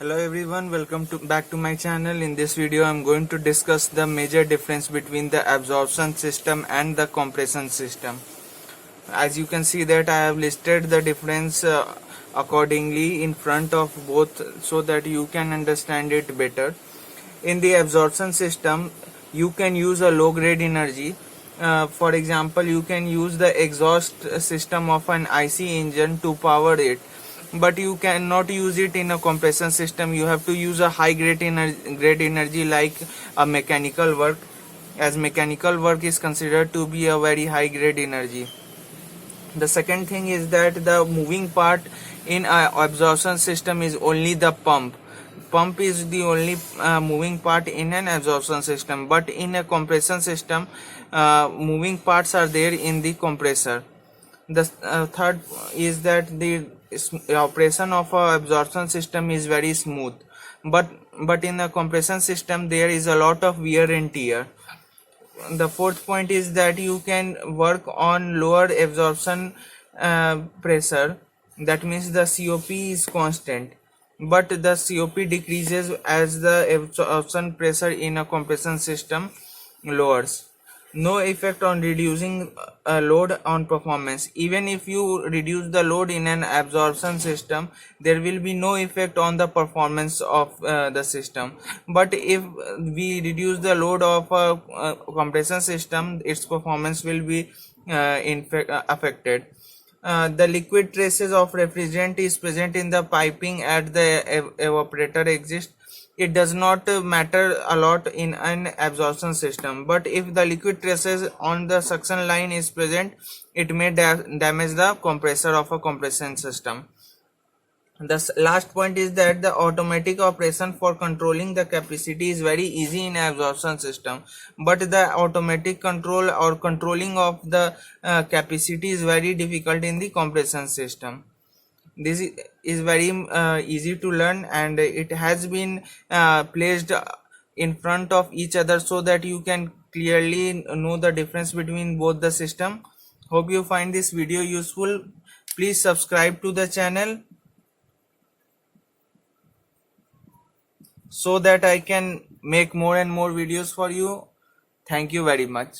Hello everyone, welcome back to my channel. In this video I'm going to discuss the major difference between the absorption system and the compression system. As you can see that I have listed the difference accordingly in front of both so that you can understand it better. In the absorption system you can use a low grade energy. For example, you can use the exhaust system of an IC engine to power it, but you cannot use it in a compression system. You have to use a high grade energy like a mechanical work, as mechanical work is considered to be a very high grade energy. The second thing is that the moving part in a absorption system is only the pump is the only moving part in an absorption system, but in a compression system moving parts are there in the compressor. The third is that the operation of a absorption system is very smooth, but in a compression system there is a lot of wear and tear. The fourth point is that you can work on lower absorption pressure, that means the COP is constant, but the COP decreases as the absorption pressure in a compression system lowers. No effect on reducing load on performance. Even if you reduce the load in an absorption system, there will be no effect on the performance of the system. But if we reduce the load of a compression system, its performance will be affected. The liquid traces of refrigerant is present in the piping at the evaporator exit. It does not matter a lot in an absorption system, but if the liquid traces on the suction line is present, it may damage the compressor of a compression system. The last point is that the automatic operation for controlling the capacity is very easy in absorption system, but the automatic control or controlling of the capacity is very difficult in the compression system. This is very easy to learn, and it has been placed in front of each other so that you can clearly know the difference between both the system. Hope you find this video useful. Please subscribe to the channel so that I can make more and more videos for you. Thank you very much.